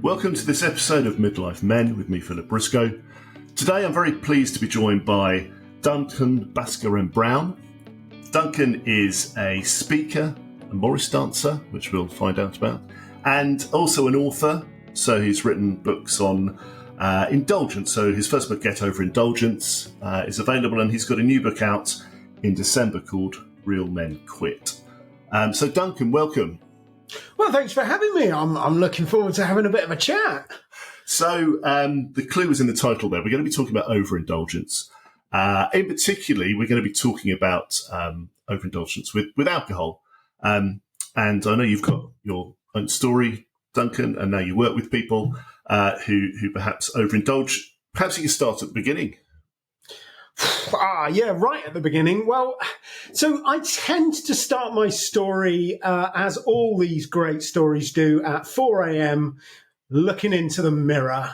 Welcome to this episode of Midlife Men with me, Philip Briscoe. Today I'm very pleased to be joined by Duncan Bhaskaran Brown. Duncan is a speaker, a Morris dancer, which we'll find out about, and also an author. So he's written books on indulgence. So his first book, Get Over Indulgence, is available, and he's got a new book out in December called Real Men Quit. So Duncan, welcome. Well, thanks for having me. I'm looking forward to having a bit of a chat. So the clue was in the title there. We're going to be talking about overindulgence. In particular, we're going to be talking about overindulgence with alcohol. And I know you've got your own story, Duncan, and now you work with people who perhaps overindulge. Perhaps you can start at the beginning. Yeah, right at the beginning. Well, so I tend to start my story, as all these great stories do, at 4 a.m., looking into the mirror.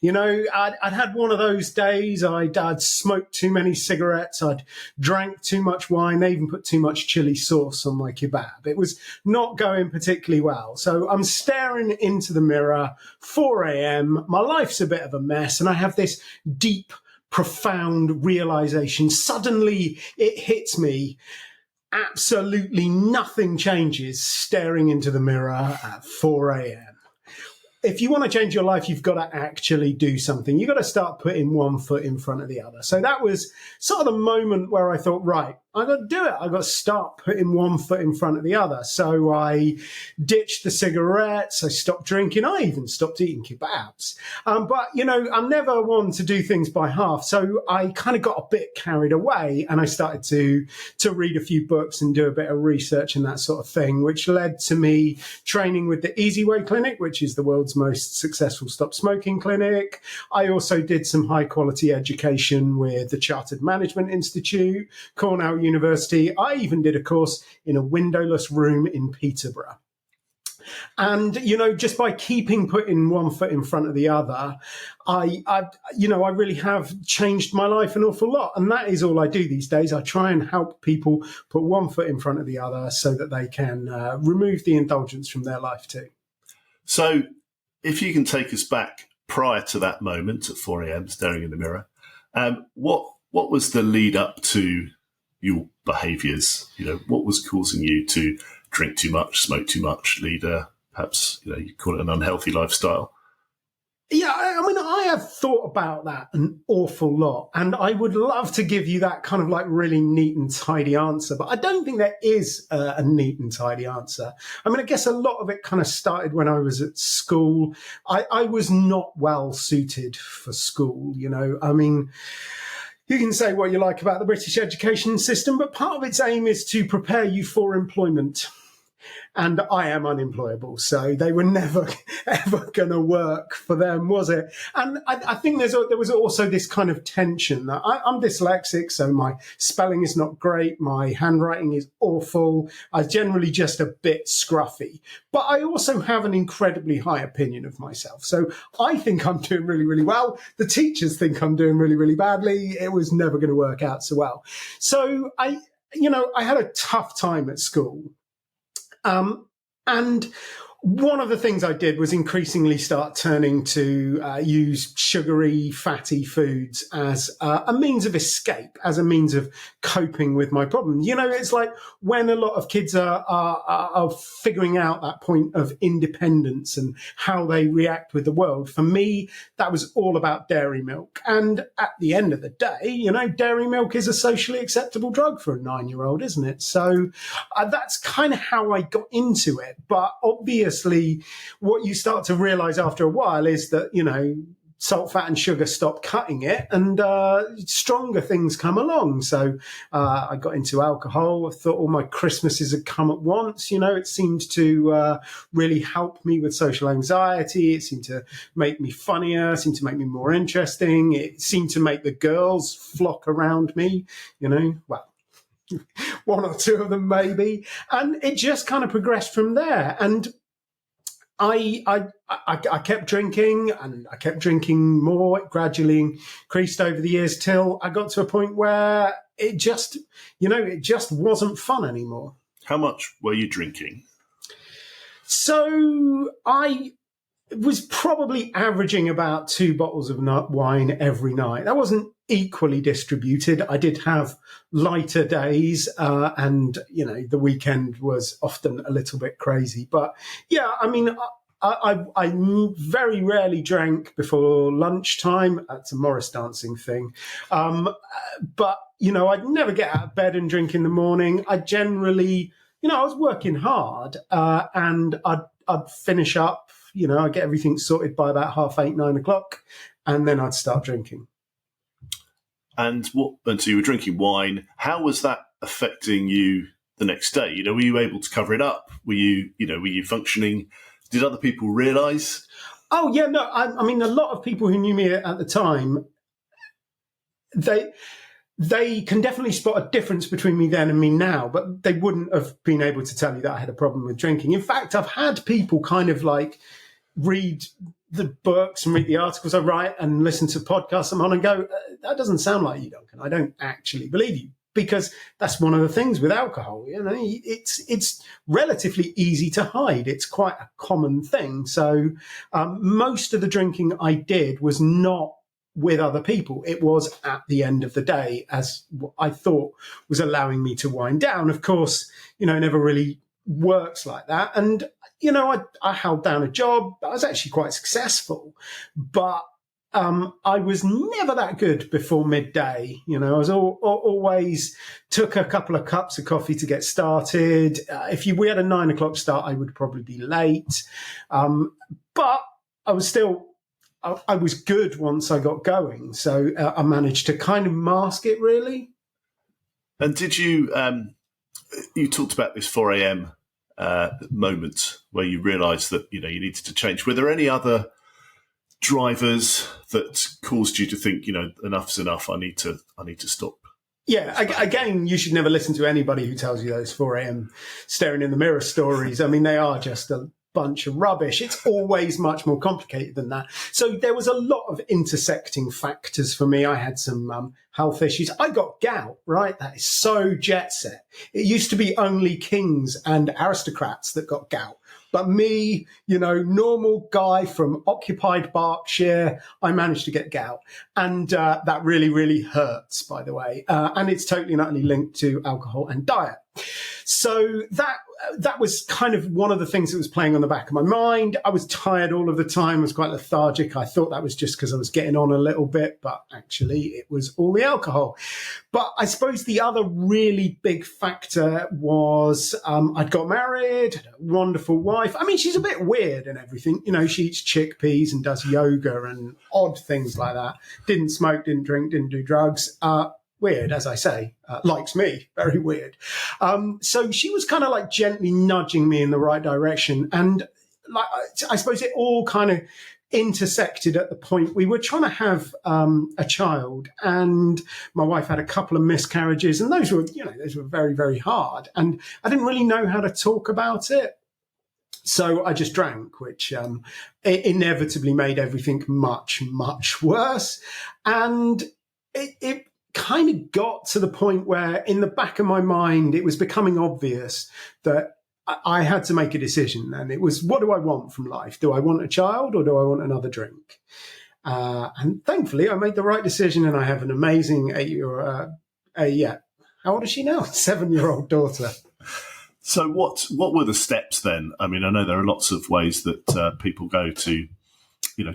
You know, I'd had one of those days. I'd smoked too many cigarettes. I'd drank too much wine. They even put too much chili sauce on my kebab. It was not going particularly well. So I'm staring into the mirror, 4 a.m. My life's a bit of a mess, and I have this deep, profound realization. Suddenly it hits me. Absolutely nothing changes staring into the mirror at 4 a.m. If you want to change your life, you've got to actually do something. You've got to start putting one foot in front of the other. So that was sort of the moment where I thought, right, I've got to do it. I've got to start putting one foot in front of the other. So I ditched the cigarettes. I stopped drinking. I even stopped eating kebabs. But, you know, I'm never one to do things by half. So I kind of got a bit carried away, and I started to read a few books and do a bit of research and that sort of thing, which led to me training with the Easy Way Clinic, which is the world's most successful stop smoking clinic. I also did some high quality education with the Chartered Management Institute, Cornell University. I even did a course in a windowless room in Peterborough. And, you know, just by putting one foot in front of the other, I really have changed my life an awful lot. And that is all I do these days. I try and help people put one foot in front of the other so that they can remove the indulgence from their life too. So if you can take us back prior to that moment at 4 a.m., staring in the mirror, what was the lead up to your behaviours? You know, what was causing you to drink too much, smoke too much, lead perhaps, you call it an unhealthy lifestyle? Yeah, I mean, I have thought about that an awful lot, and I would love to give you that kind of like really neat and tidy answer, but I don't think there is a neat and tidy answer. I mean, I guess a lot of it kind of started when I was at school. I was not well suited for school, you know. I mean, you can say what you like about the British education system, but part of its aim is to prepare you for employment. And I am unemployable, so they were never, ever going to work for them, was it? And I think there was also this kind of tension that I'm dyslexic, so my spelling is not great, my handwriting is awful, I'm generally just a bit scruffy. But I also have an incredibly high opinion of myself. So I think I'm doing really, really well. The teachers think I'm doing really, really badly. It was never going to work out so well. So I had a tough time at school. And one of the things I did was increasingly start turning to use sugary, fatty foods as a means of escape, as a means of coping with my problems. You know, it's like when a lot of kids are figuring out that point of independence and how they react with the world. For me, that was all about dairy milk. And at the end of the day, you know, dairy milk is a socially acceptable drug for a 9-year-old, isn't it? So that's kind of how I got into it. But obviously, what you start to realize after a while is that, you know, salt, fat and sugar stop cutting it, and stronger things come along. So I got into alcohol. I thought all my Christmases had come at once. You know, it seemed to really help me with social anxiety. It seemed to make me funnier, it seemed to make me more interesting. It seemed to make the girls flock around me, you know, well, one or two of them maybe. And it just kind of progressed from there. And I kept drinking, and I kept drinking more. It gradually increased over the years till I got to a point where it just wasn't fun anymore. How much were you drinking? So was probably averaging about 2 bottles of wine every night. That wasn't equally distributed. I did have lighter days, and the weekend was often a little bit crazy. But yeah, I mean, I very rarely drank before lunchtime. That's a Morris dancing thing. But I'd never get out of bed and drink in the morning. I generally, I was working hard, and I'd finish up. I'd get everything sorted by about 8:30, 9 o'clock, and then I'd start drinking. And so you were drinking wine. How was that affecting you the next day? Were you able to cover it up? Were you functioning? Did other people realise? Oh yeah, no. I mean, a lot of people who knew me at the time, they can definitely spot a difference between me then and me now, but they wouldn't have been able to tell you that I had a problem with drinking. In fact, I've had people kind of like read the books and read the articles I write and listen to podcasts I'm on and go, that doesn't sound like you, Duncan. I don't actually believe you. Because that's one of the things with alcohol. It's relatively easy to hide. It's quite a common thing. So most of the drinking I did was not with other people. It was at the end of the day, as what I thought was allowing me to wind down. Of course, it never really works like that. And, I held down a job. I was actually quite successful, but I was never that good before midday. I was always took a couple of cups of coffee to get started. We had a 9 o'clock start, I would probably be late. But I was I was good once I got going. So I managed to kind of mask it, really. And did you, you talked about this 4 a.m. Moment where you realised that, you needed to change. Were there any other drivers that caused you to think, enough's enough, I need to stop? Yeah, again, you should never listen to anybody who tells you those 4 a.m. staring in the mirror stories. I mean, they are just a bunch of rubbish. It's always much more complicated than that. So there was a lot of intersecting factors for me. I had some health issues. I got gout, right? That is so jet set. It used to be only kings and aristocrats that got gout. But me, normal guy from occupied Berkshire, I managed to get gout. And that really, really hurts, by the way. And it's totally and utterly linked to alcohol and diet. So that was kind of one of the things that was playing on the back of my mind. I was tired all of the time. I was quite lethargic. I thought that was just because I was getting on a little bit, but actually it was all the alcohol. But I suppose the other really big factor was I'd got married, had a wonderful wife. I mean, she's a bit weird and everything. She eats chickpeas and does yoga and odd things like that. Didn't smoke, didn't drink, didn't do drugs. Weird, as I say, likes me, very weird. So she was kind of like gently nudging me in the right direction. And I suppose it all kind of intersected at the point we were trying to have a child, and my wife had a couple of miscarriages, and those were very, very hard. And I didn't really know how to talk about it. So I just drank, which it inevitably made everything much, much worse. And it kind of got to the point where in the back of my mind, it was becoming obvious that I had to make a decision. And it was, what do I want from life? Do I want a child or do I want another drink? And thankfully, I made the right decision, and I have an amazing how old is she now? 7-year-old daughter. So what were the steps then? I mean, I know there are lots of ways that people go to,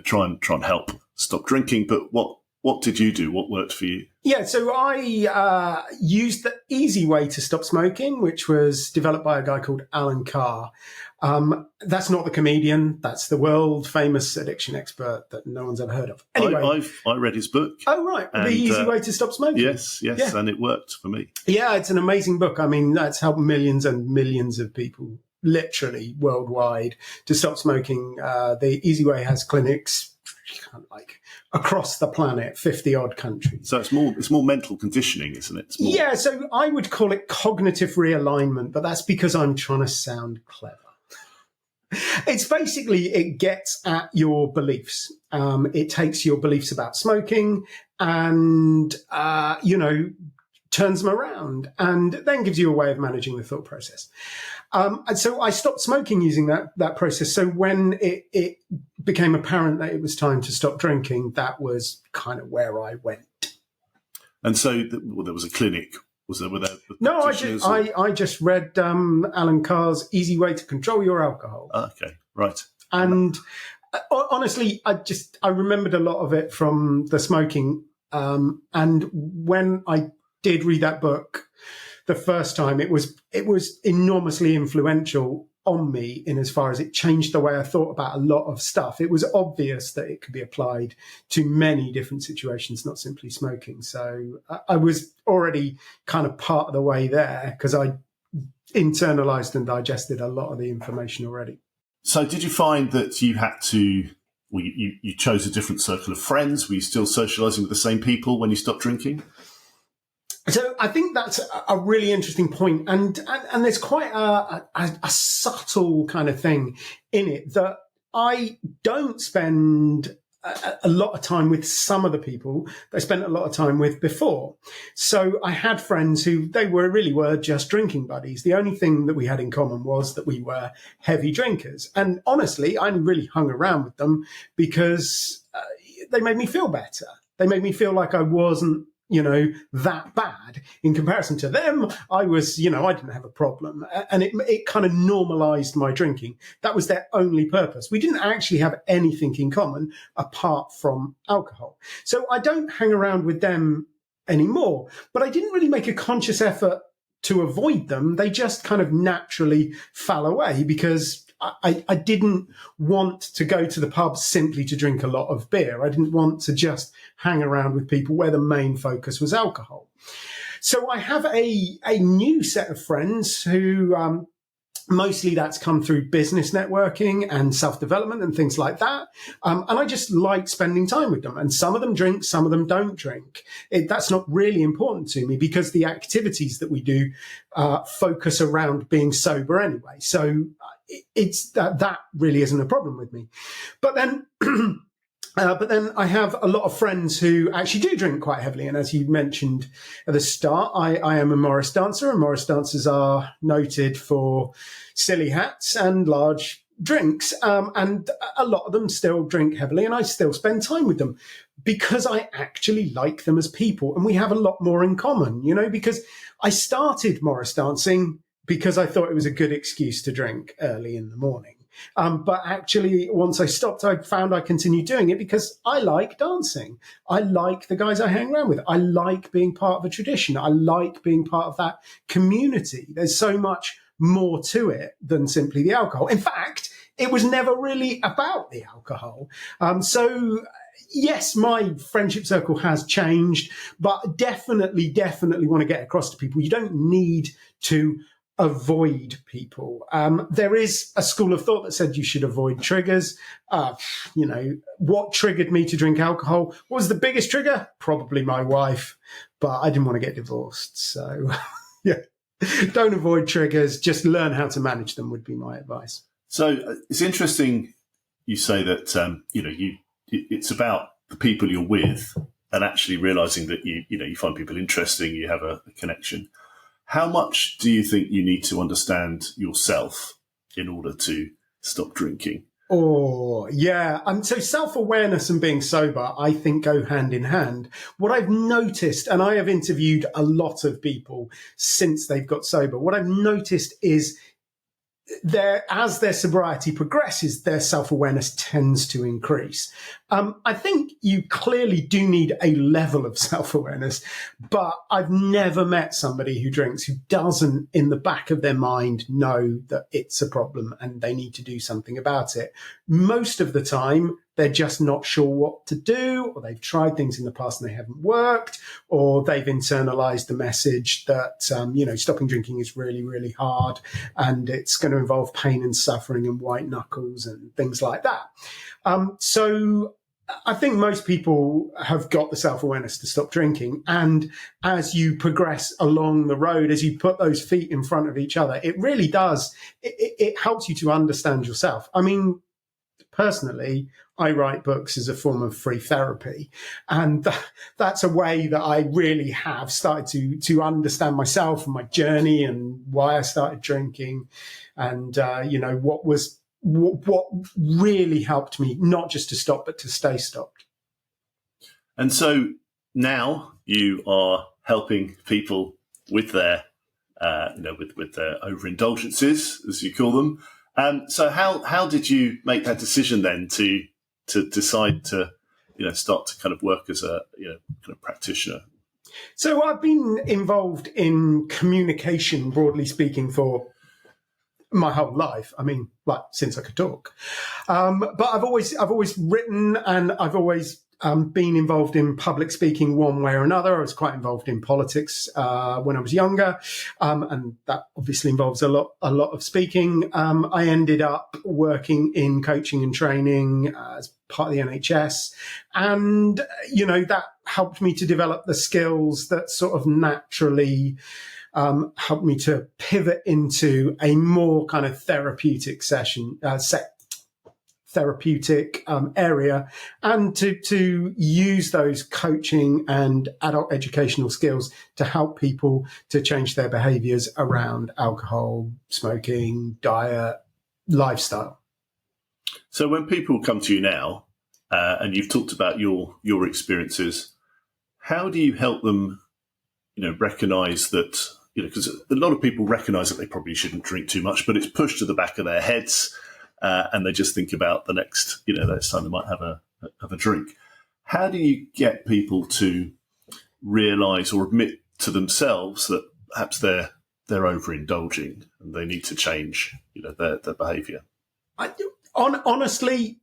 try and help stop drinking, but what did you do? What worked for you? Yeah, so I used the easy way to stop smoking, which was developed by a guy called Alan Carr. That's not the comedian. That's the world famous addiction expert that no one's ever heard of. Anyway, I read his book. Oh, right. The Easy Way to Stop Smoking. Yes, yeah. And it worked for me. Yeah, it's an amazing book. I mean, that's helped millions and millions of people, literally worldwide, to stop smoking. The Easy Way has clinics like across the planet, 50 odd countries. So it's more mental conditioning, isn't it? Yeah, so I would call it cognitive realignment, but that's because I'm trying to sound clever. It's basically, it gets at your beliefs. It takes your beliefs about smoking and, turns them around and then gives you a way of managing the thought process. And so I stopped smoking using that process. So when it became apparent that it was time to stop drinking, that was kind of where I went. And so there was a clinic. Was there? Were there No, I just read Alan Carr's Easy Way to Control Your Alcohol. Okay, right. And honestly, I remembered a lot of it from the smoking. And when I did read that book the first time, it was enormously influential on me in as far as it changed the way I thought about a lot of stuff. It was obvious that it could be applied to many different situations, not simply smoking. So I was already kind of part of the way there because I internalized and digested a lot of the information already. So did you find that you had to, well, you chose a different circle of friends? Were you still socializing with the same people when you stopped drinking? So I think that's a really interesting point. And there's quite a subtle kind of thing in it that I don't spend a lot of time with some of the people that I spent a lot of time with before. So I had friends who they really were just drinking buddies. The only thing that we had in common was that we were heavy drinkers. And honestly, I really hung around with them because they made me feel better. They made me feel like I wasn't, that bad in comparison to them. I was, I didn't have a problem, and it kind of normalized my drinking. That was their only purpose. We didn't actually have anything in common apart from alcohol. So I don't hang around with them anymore, but I didn't really make a conscious effort to avoid them. They just kind of naturally fell away because I didn't want to go to the pub simply to drink a lot of beer. I didn't want to just hang around with people where the main focus was alcohol. So I have a new set of friends who mostly that's come through business networking and self-development and things like that. And I just like spending time with them. And some of them drink, some of them don't drink. That's not really important to me because the activities that we do focus around being sober anyway. So it's that really isn't a problem with me. But then I have a lot of friends who actually do drink quite heavily. And as you mentioned at the start, I am a Morris dancer, and Morris dancers are noted for silly hats and large drinks. And a lot of them still drink heavily, and I still spend time with them because I actually like them as people. And we have a lot more in common, because I started Morris dancing because I thought it was a good excuse to drink early in the morning. But actually, once I stopped, I found I continued doing it because I like dancing. I like the guys I hang around with. I like being part of a tradition. I like being part of that community. There's so much more to it than simply the alcohol. In fact, it was never really about the alcohol. So yes, my friendship circle has changed, but definitely want to get across to people. You don't need to avoid people. There is a school of thought that said you should avoid triggers. What triggered me to drink alcohol? What was the biggest trigger? Probably my wife, but I didn't want to get divorced. So yeah, don't avoid triggers. Just learn how to manage them would be my advice. So it's interesting you say that, it's about the people you're with and actually realizing that you find people interesting, you have a connection. How much do you think you need to understand yourself in order to stop drinking? Oh, yeah. So self-awareness and being sober, I think, go hand in hand. What I've noticed, and I have interviewed a lot of people since they've got sober, what I've noticed is as their sobriety progresses, their self-awareness tends to increase. I think you clearly do need a level of self-awareness, but I've never met somebody who drinks who doesn't, in the back of their mind, know that it's a problem and they need to do something about it. Most of the time, they're just not sure what to do, or they've tried things in the past and they haven't worked, or they've internalized the message that, stopping drinking is really, really hard and it's going to involve pain and suffering and white knuckles and things like that. So I think most people have got the self-awareness to stop drinking. And as you progress along the road, as you put those feet in front of each other, it really does. It helps you to understand yourself. I mean, personally, I write books as a form of free therapy. And that's a way that I really have started to understand myself and my journey and why I started drinking. And, what really helped me, not just to stop, but to stay stopped. And so now you are helping people with their, with their overindulgences, as you call them. So how did you make that decision then to decide to, start to kind of work as a, kind of practitioner? So I've been involved in communication, broadly speaking, for my whole life. I mean, like since I could talk. But I've always written, and I've always been involved in public speaking one way or another. I was quite involved in politics when I was younger, and that obviously involves a lot of speaking. I ended up working in coaching and training as part of the NHS, and that helped me to develop the skills that sort of naturally helped me to pivot into a more kind of therapeutic area, and to use those coaching and adult educational skills to help people to change their behaviours around alcohol, smoking, diet, lifestyle. So when people come to you now, and you've talked about your experiences, how do you help them, recognise that, because a lot of people recognise that they probably shouldn't drink too much, but it's pushed to the back of their heads. And they just think about the next time they might have a drink. How do you get people to realise or admit to themselves that perhaps they're overindulging and they need to change, their behaviour? Honestly,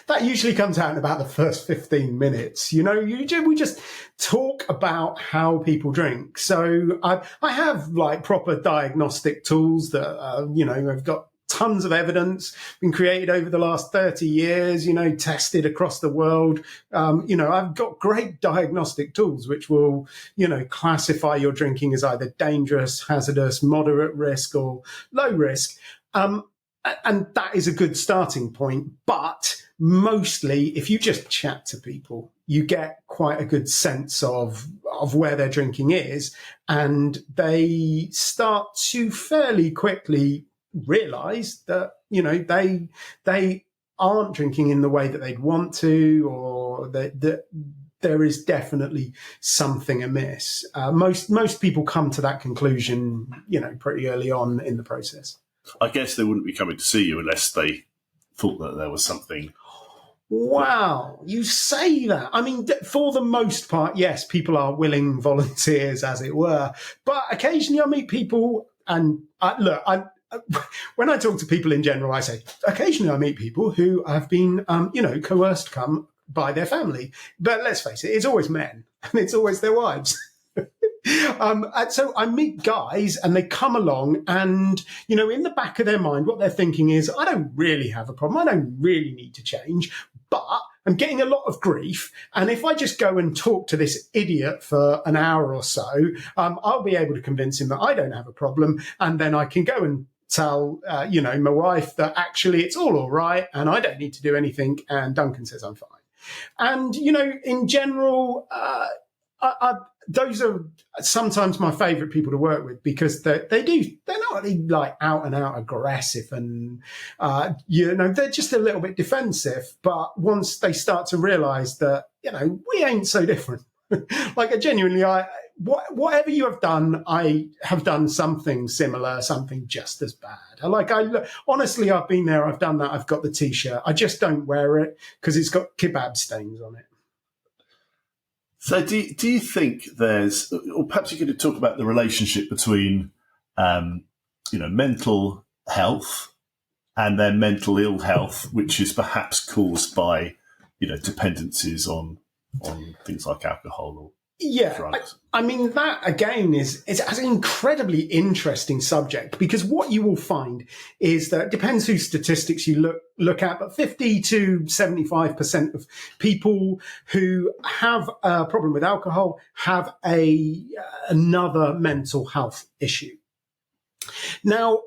that usually comes out in about the first 15 minutes. We just talk about how people drink. So I have like proper diagnostic tools that, I've got tons of evidence been created over the last 30 years, tested across the world. I've got great diagnostic tools which will, classify your drinking as either dangerous, hazardous, moderate risk or low risk. And that is a good starting point. But mostly, if you just chat to people, you get quite a good sense of where their drinking is. And they start to fairly quickly realise that, they aren't drinking in the way that they'd want to, or that there is definitely something amiss. Most people come to that conclusion, pretty early on in the process. I guess they wouldn't be coming to see you unless they thought that there was something. Wow, you say that. I mean, for the most part, yes, people are willing volunteers, as it were. But occasionally I meet people, and when I talk to people in general, I say, occasionally I meet people who have been, coerced to come by their family. But let's face it, it's always men, and it's always their wives. And so I meet guys and they come along and, in the back of their mind, what they're thinking is, I don't really have a problem. I don't really need to change, but I'm getting a lot of grief. And if I just go and talk to this idiot for an hour or so, I'll be able to convince him that I don't have a problem. And then I can go and tell, my wife that actually it's all right and I don't need to do anything. And Duncan says I'm fine. And, in general, those are sometimes my favourite people to work with, because they're not really like out and out aggressive and, they're just a little bit defensive. But once they start to realise that, we ain't so different. Like, whatever you have done, I have done something similar, something just as bad. Honestly, I've been there, I've done that, I've got the T-shirt. I just don't wear it because it's got kebab stains on it. So do you think there's, or perhaps you could talk about the relationship between, mental health and then mental ill health, which is perhaps caused by, dependencies on things like alcohol or drugs? I mean, that again is an incredibly interesting subject, because what you will find is that it depends whose statistics you look at, but 50 to 75% of people who have a problem with alcohol have another mental health issue. Now,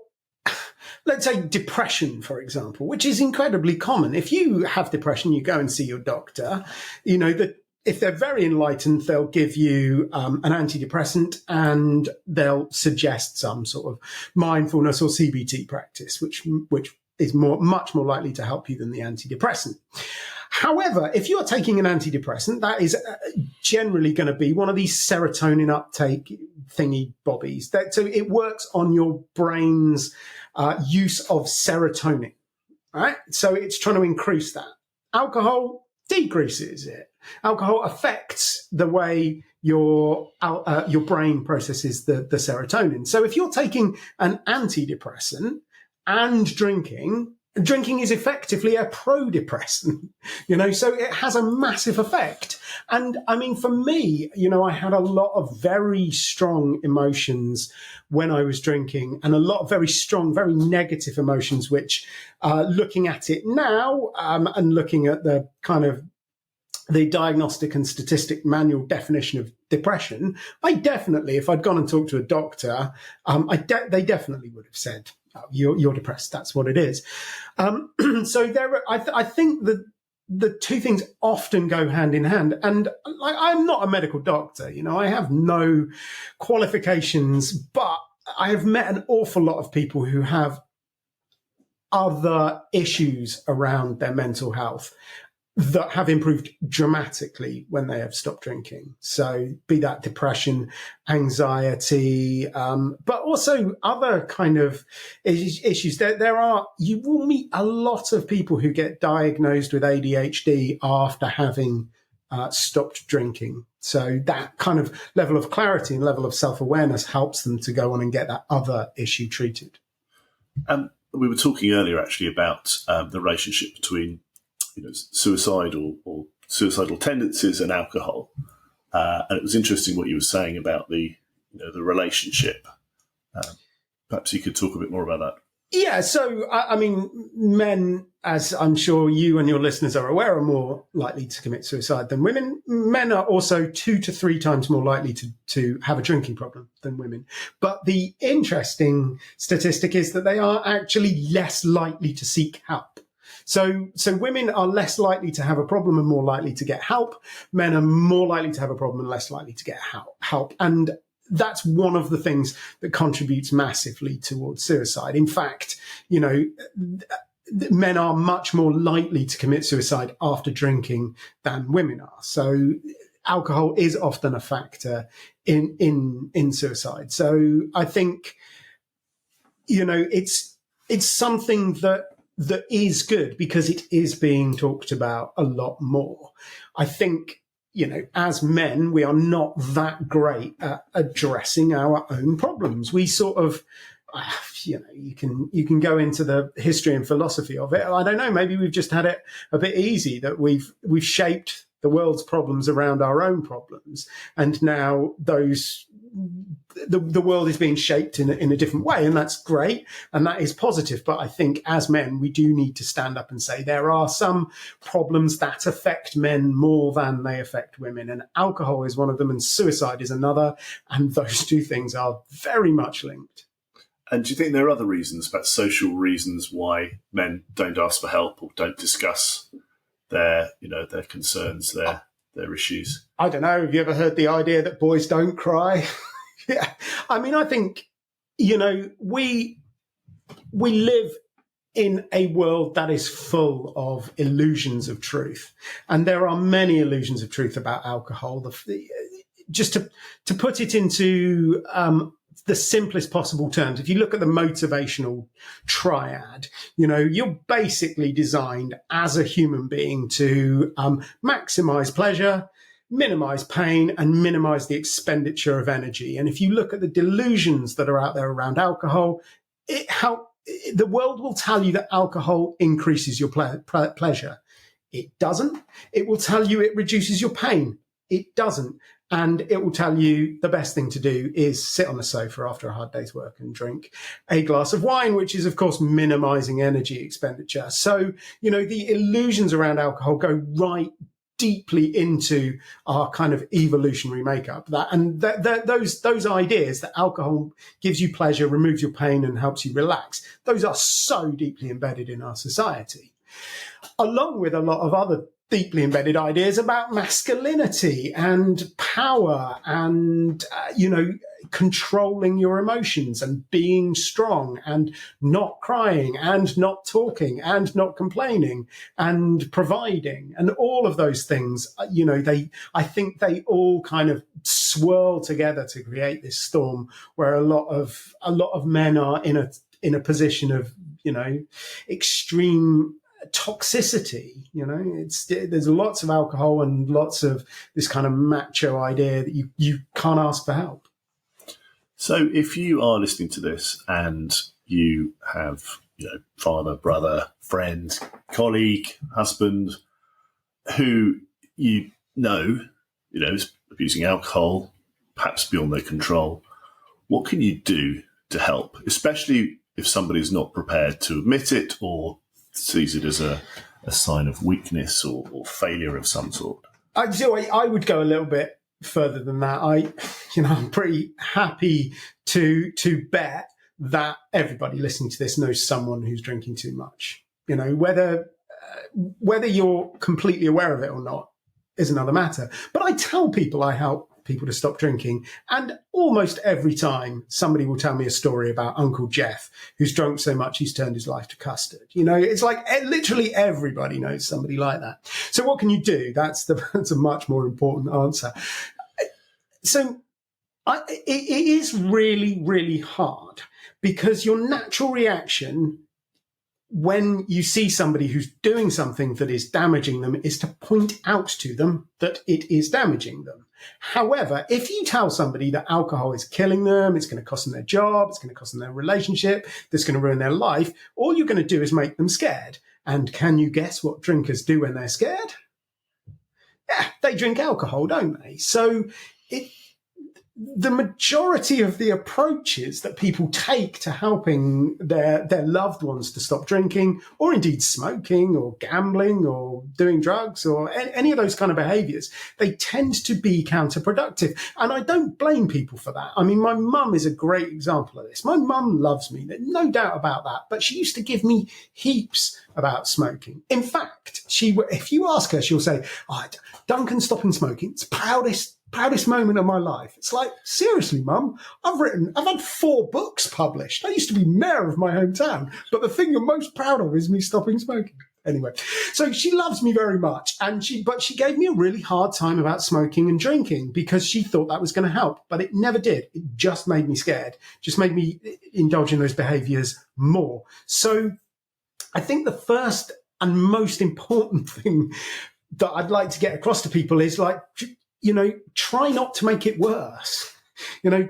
let's say depression, for example, which is incredibly common. If you have depression, you go and see your doctor, you know, that if they're very enlightened, they'll give you an antidepressant and they'll suggest some sort of mindfulness or CBT practice, which is much more likely to help you than the antidepressant. However, if you're taking an antidepressant, that is generally going to be one of these serotonin uptake thingy bobbies. So it works on your brain's use of serotonin, right? So it's trying to increase that. Alcohol decreases it. Alcohol affects the way your brain processes the serotonin. So if you're taking an antidepressant and drinking is effectively a pro-depressant, you know, so it has a massive effect. And I mean, for me, you know, I had a lot of very strong emotions when I was drinking, and a lot of very strong, very negative emotions, which looking at it now and looking at the kind of the diagnostic and statistic manual definition of depression, I definitely, if I'd gone and talked to a doctor, they definitely would have said, oh, you're depressed. That's what it is. So I think that the two things often go hand in hand. And I'm not a medical doctor, you know, I have no qualifications, but I have met an awful lot of people who have other issues around their mental health that have improved dramatically when they have stopped drinking. So be that depression, anxiety, but also other kind of issues. You will meet a lot of people who get diagnosed with ADHD after having stopped drinking. So that kind of level of clarity and level of self-awareness helps them to go on and get that other issue treated. We were talking earlier actually about the relationship between suicidal or suicidal tendencies and alcohol, and it was interesting what you were saying about the relationship. Perhaps you could talk a bit more about that. Yeah, so I mean, men, as I'm sure you and your listeners are aware, are more likely to commit suicide than women. Men are also 2 to 3 times more likely to have a drinking problem than women. But the interesting statistic is that they are actually less likely to seek help. So women are less likely to have a problem and more likely to get help. Men are more likely to have a problem and less likely to get help. And that's one of the things that contributes massively towards suicide. In fact, men are much more likely to commit suicide after drinking than women are. So alcohol is often a factor in suicide. So I think, it's something that is good because it is being talked about a lot more. I think, as men, we are not that great at addressing our own problems. We sort of, you can go into the history and philosophy of it. I don't know, maybe we've just had it a bit easy, that we've shaped the world's problems around our own problems. And now the world is being shaped in a different way, and that's great, and that is positive. But I think as men, we do need to stand up and say there are some problems that affect men more than they affect women, and alcohol is one of them, and suicide is another, and those two things are very much linked. And do you think there are other reasons, perhaps social reasons, why men don't ask for help or don't discuss their concerns, their issues? I don't know. Have you ever heard the idea that boys don't cry? Yeah. I mean, I think, we live in a world that is full of illusions of truth. And there are many illusions of truth about alcohol. Just to put it into the simplest possible terms, if you look at the motivational triad, you're basically designed as a human being to maximize pleasure, minimize pain, and minimize the expenditure of energy. And if you look at the delusions that are out there around alcohol, the world will tell you that alcohol increases your pleasure. It doesn't. It will tell you it reduces your pain. It doesn't. And it will tell you the best thing to do is sit on the sofa after a hard day's work and drink a glass of wine, which is, of course, minimizing energy expenditure. So, the illusions around alcohol go right deeply into our kind of evolutionary makeup. Those ideas that alcohol gives you pleasure, removes your pain, and helps you relax, those are so deeply embedded in our society, along with a lot of other deeply embedded ideas about masculinity and power and, controlling your emotions and being strong and not crying and not talking and not complaining and providing, and all of those things, I think they all kind of swirl together to create this storm where a lot of men are in a position of, extreme toxicity. There's lots of alcohol and lots of this kind of macho idea that you can't ask for help. So if you are listening to this and you have, father, brother, friend, colleague, husband, who is abusing alcohol, perhaps beyond their control, what can you do to help, especially if somebody's not prepared to admit it or sees it as a sign of weakness or failure of some sort? I would go a little bit further than that. I'm pretty happy to bet that everybody listening to this knows someone who's drinking too much. Whether you're completely aware of it or not is another matter. But I tell people I help people to stop drinking, and almost every time somebody will tell me a story about Uncle Jeff, who's drunk so much he's turned his life to custard. It's like literally everybody knows somebody like that. So what can you do? That's a much more important answer. So it is really, really hard, because your natural reaction when you see somebody who's doing something that is damaging them is to point out to them that it is damaging them. However, if you tell somebody that alcohol is killing them, it's going to cost them their job, it's going to cost them their relationship, that's going to ruin their life, all you're going to do is make them scared. And can you guess what drinkers do when they're scared? Yeah, they drink alcohol, don't they? So the majority of the approaches that people take to helping their loved ones to stop drinking, or indeed smoking or gambling or doing drugs or any of those kind of behaviors, they tend to be counterproductive. And I don't blame people for that. I mean, my mum is a great example of this. My mum loves me, no doubt about that, but she used to give me heaps about smoking. In fact, if you ask her, she'll say, Duncan stopping smoking, it's proudest moment of my life. It's like, seriously, Mum, I've had 4 books published. I used to be mayor of my hometown, but the thing you're most proud of is me stopping smoking. Anyway, so she loves me very much, but she gave me a really hard time about smoking and drinking because she thought that was going to help, but it never did. It just made me scared, just made me indulge in those behaviors more. So I think the first and most important thing that I'd like to get across to people is try not to make it worse.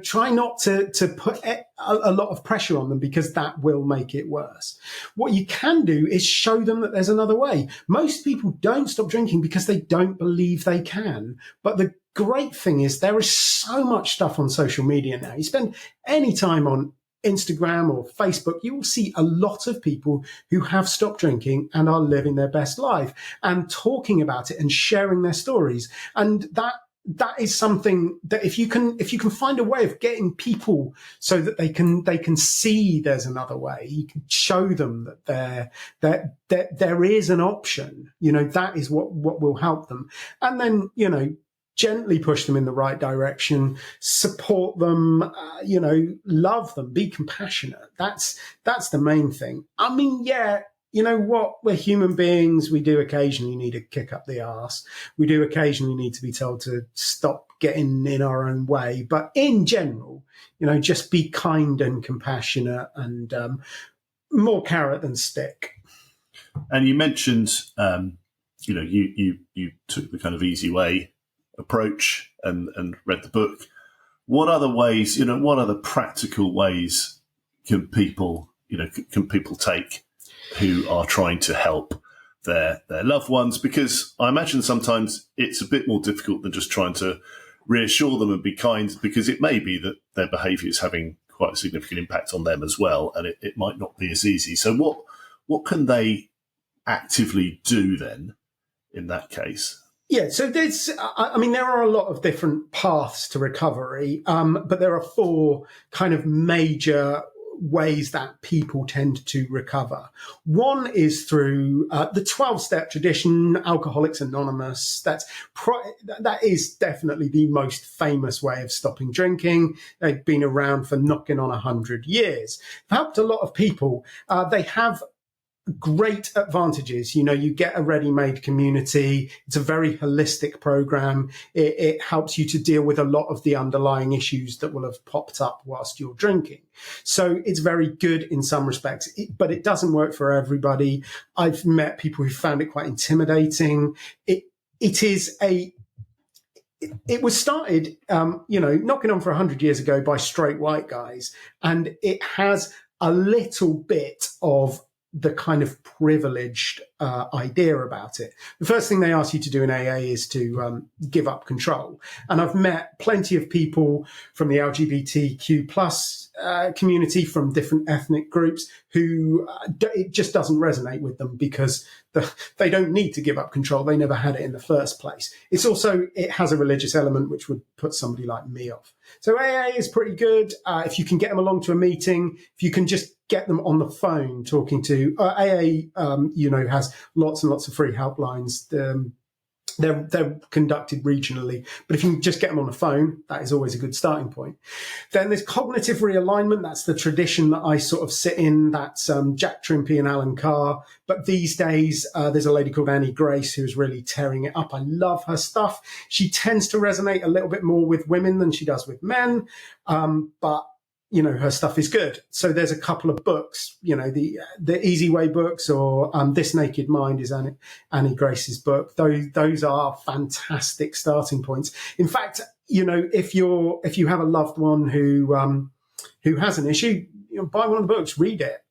Try not to put a lot of pressure on them, because that will make it worse. What you can do is show them that there's another way. Most people don't stop drinking because they don't believe they can. But the great thing is there is so much stuff on social media now. You spend any time on Instagram or Facebook, you will see a lot of people who have stopped drinking and are living their best life and talking about it and sharing their stories. And that is something that if you can find a way of getting people so that they can see there's another way, you can show them that there is an option, that is what will help them. And then, gently push them in the right direction, support them, love them, be compassionate. That's the main thing. I mean, yeah, you know what? We're human beings. We do occasionally need a kick up the arse. We do occasionally need to be told to stop getting in our own way. But in general, just be kind and compassionate and more carrot than stick. And you mentioned, you took the kind of easy way approach and read the book. What other ways, what other practical ways can people take who are trying to help their loved ones? Because I imagine sometimes it's a bit more difficult than just trying to reassure them and be kind, because it may be that their behaviour is having quite a significant impact on them as well, and it might not be as easy. So what can they actively do then in that case? Yeah, so I mean, there are a lot of different paths to recovery, but there are four kind of major ways that people tend to recover. One is through the 12-step tradition, Alcoholics Anonymous. That is definitely the most famous way of stopping drinking. They've been around for knocking on 100 years. They've helped a lot of people. They have great advantages. You get a ready-made community. It's a very holistic program. It helps you to deal with a lot of the underlying issues that will have popped up whilst you're drinking. So it's very good in some respects, but it doesn't work for everybody. I've met people who found it quite intimidating. It was started, knocking on for 100 years ago by straight white guys, and it has a little bit of the kind of privileged idea about it. The first thing they ask you to do in AA is to give up control. And I've met plenty of people from the LGBTQ plus community, from different ethnic groups, who it just doesn't resonate with them because they don't need to give up control. They never had it in the first place. It has a religious element which would put somebody like me off. So AA is pretty good. If you can get them along to a meeting, if you can just get them on the phone talking to AA, has lots and lots of free helplines. They're conducted regionally, but if you can just get them on the phone, that is always a good starting point. Then there's cognitive realignment. That's the tradition that I sort of sit in. That's Jack Trimpey and Alan Carr. But these days, there's a lady called Annie Grace who's really tearing it up. I love her stuff. She tends to resonate a little bit more with women than she does with men, but her stuff is good. So there's a couple of books, the Easy Way books, or This Naked Mind is Annie Grace's book. Those are fantastic starting points. In fact, if you have a loved one who has an issue, buy one of the books, read it,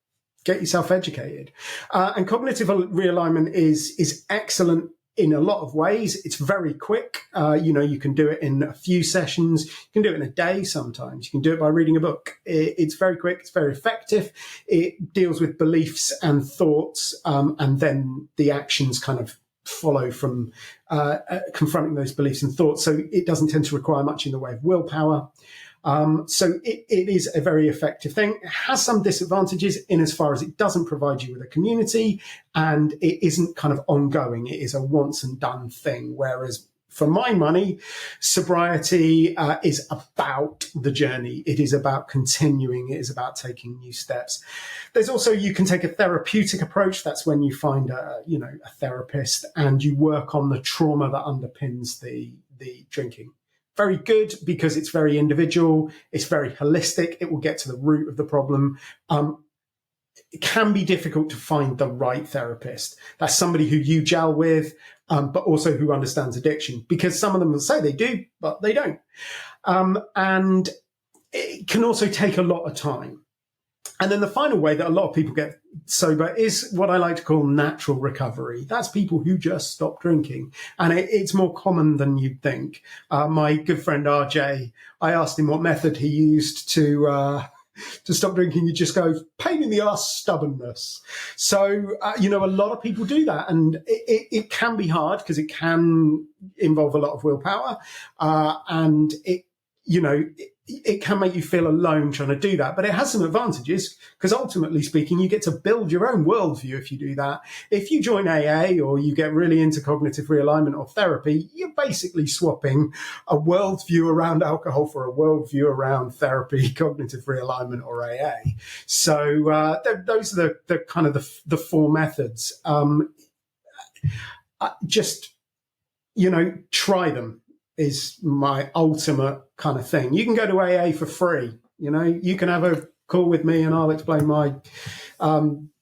get yourself educated. And cognitive realignment is excellent in a lot of ways. It's very quick. You can do it in a few sessions. You can do it in a day sometimes. You can do it by reading a book. It's very quick. It's very effective. It deals with beliefs and thoughts, and then the actions kind of follow from confronting those beliefs and thoughts. So it doesn't tend to require much in the way of willpower. So it is a very effective thing. It has some disadvantages in as far as it doesn't provide you with a community, and it isn't kind of ongoing. It is a once and done thing. Whereas for my money, sobriety is about the journey. It is about continuing. It is about taking new steps. There's also, you can take a therapeutic approach. That's when you find a therapist and you work on the trauma that underpins the drinking. Very good because it's very individual. It's very holistic. It will get to the root of the problem. It can be difficult to find the right therapist. That's somebody who you gel with, but also who understands addiction, because some of them will say they do, but they don't. And it can also take a lot of time. And then the final way that a lot of people get sober is what I like to call natural recovery. That's people who just stop drinking. And it's more common than you'd think. My good friend RJ, I asked him what method he used to stop drinking. He just goes, pain in the ass, stubbornness. So, a lot of people do that. And it can be hard because it can involve a lot of willpower. And it can make you feel alone trying to do that, but it has some advantages because ultimately speaking, you get to build your own worldview if you do that. If you join AA or you get really into cognitive realignment or therapy, you're basically swapping a worldview around alcohol for a worldview around therapy, cognitive realignment or AA. So those are the kind of the four methods. Try them is my ultimate kind of thing. You can go to AA for free. You can have a call with me and I'll explain my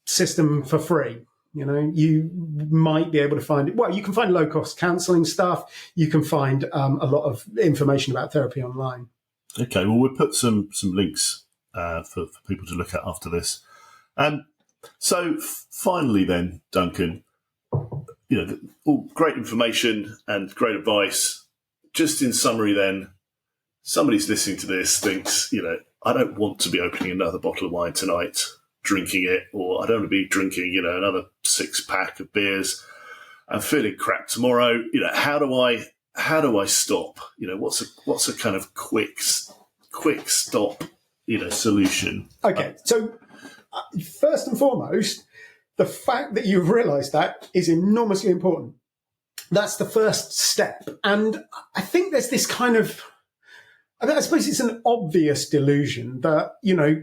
system for free. You might be able to find it. Well, you can find low-cost counselling stuff. You can find a lot of information about therapy online. Okay, well, we'll put some links for people to look at after this. So finally then, Duncan, all great information and great advice. Just in summary then, somebody's listening to this thinks, I don't want to be opening another bottle of wine tonight, drinking it, or I don't want to be drinking, another 6-pack of beers. I'm feeling crap tomorrow. How do I stop? What's a kind of quick stop, solution? Okay, so first and foremost, the fact that you've realised that is enormously important. That's the first step. And I think there's this kind of, I suppose it's an obvious delusion that,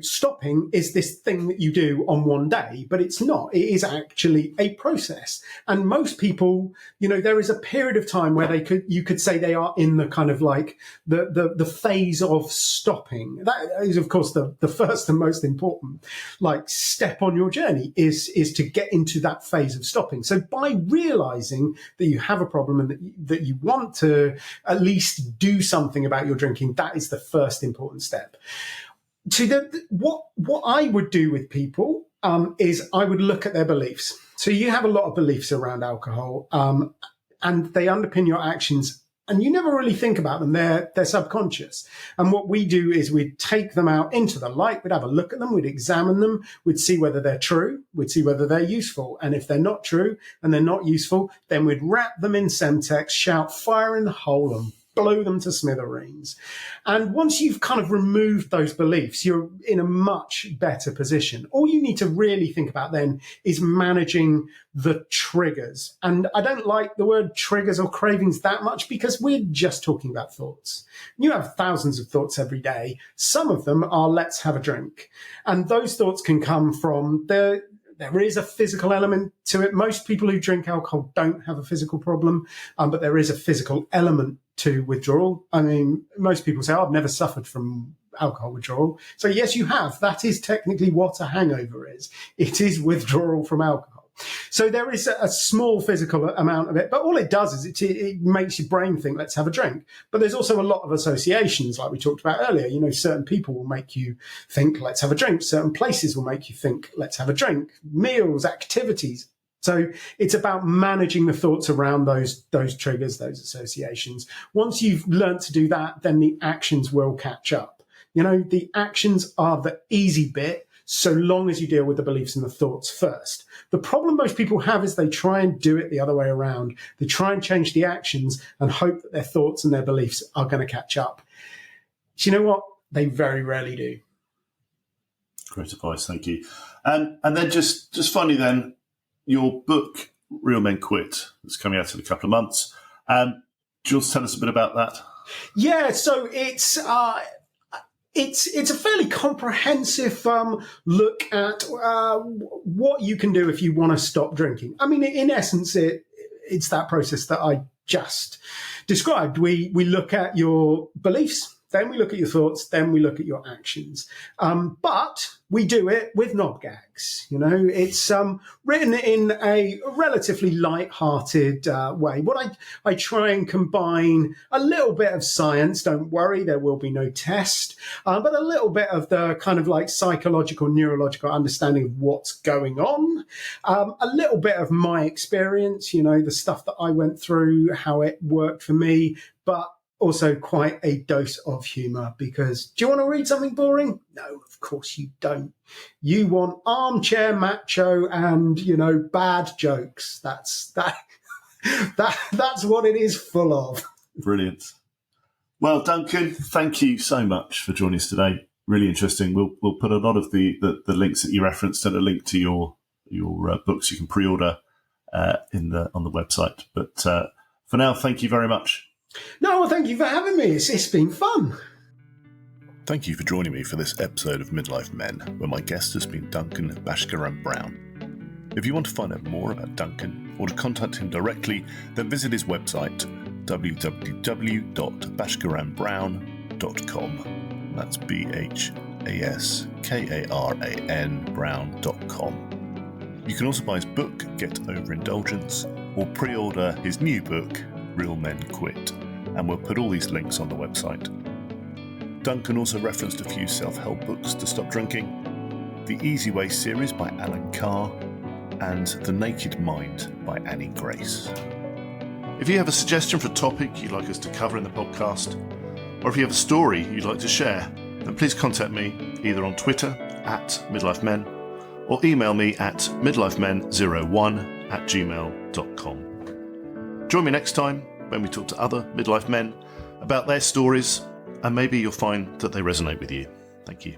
stopping is this thing that you do on one day, but it's not. It is actually a process. And most people, there is a period of time where you could say they are in the kind of like the phase of stopping. That is, of course, the first and most important step on your journey is to get into that phase of stopping. So by realizing that you have a problem and that you want to at least do something about your drinking, that is the first important step. What I would do with people is I would look at their beliefs. So you have a lot of beliefs around alcohol, and they underpin your actions, and you never really think about them. They're subconscious. And what we do is we'd take them out into the light, we'd have a look at them, we'd examine them, we'd see whether they're true, we'd see whether they're useful. And if they're not true and they're not useful, then we'd wrap them in Semtex, shout fire in the hole, and blow them to smithereens. And once you've kind of removed those beliefs, you're in a much better position. All you need to really think about then is managing the triggers. And I don't like the word triggers or cravings that much because we're just talking about thoughts. You have thousands of thoughts every day. Some of them are let's have a drink. And those thoughts can come from there is a physical element to it. Most people who drink alcohol don't have a physical problem, but there is a physical element to withdrawal. I mean, most people say, I've never suffered from alcohol withdrawal. So yes, you have. That is technically what a hangover is. It is withdrawal from alcohol. So there is a small physical amount of it, but all it does is it makes your brain think, let's have a drink. But there's also a lot of associations, like we talked about earlier. Certain people will make you think, let's have a drink. Certain places will make you think, let's have a drink. Meals, activities. So it's about managing the thoughts around those triggers, those associations. Once you've learned to do that, then the actions will catch up. The actions are the easy bit, so long as you deal with the beliefs and the thoughts first. The problem most people have is they try and do it the other way around. They try and change the actions and hope that their thoughts and their beliefs are going to catch up. Do you know what? They very rarely do. Great advice, thank you. And then just finally then, your book, Real Men Quit, is coming out in a couple of months. Do you want to tell us a bit about that? Yeah, so it's a fairly comprehensive look at what you can do if you want to stop drinking. I mean, in essence, it's that process that I just described. We look at your beliefs, then we look at your thoughts, then we look at your actions. But we do it with knob gags. It's written in a relatively light-hearted way. What I try and combine a little bit of science. Don't worry, there will be no test, but a little bit of the kind of like psychological, neurological understanding of what's going on. A little bit of my experience, the stuff that I went through, how it worked for me, but also quite a dose of humour, because do you want to read something boring? No, of course you don't. You want armchair macho and, bad jokes. That's what it is full of. Brilliant. Well, Duncan, thank you so much for joining us today. Really interesting. We'll put a lot of the links that you referenced and a link to your books you can pre-order on the website. But for now, thank you very much. No, well, thank you for having me. It's been fun. Thank you for joining me for this episode of Midlife Men, where my guest has been Duncan Bhaskaran Brown. If you want to find out more about Duncan or to contact him directly, then visit his website, www.bhaskaranbrown.com. That's BHASKARAN Brown.com. You can also buy his book, Get Over Indulgence, or pre-order his new book, Real Men Quit, and we'll put all these links on the website. Duncan also referenced a few self-help books to stop drinking: The Easy Way series by Alan Carr and The Naked Mind by Annie Grace. If you have a suggestion for a topic you'd like us to cover in the podcast, or if you have a story you'd like to share, then please contact me either on Twitter @MidlifeMen or email me at midlifemen01 podcast@gmail.com. Join me next time when we talk to other midlife men about their stories, and maybe you'll find that they resonate with you. Thank you.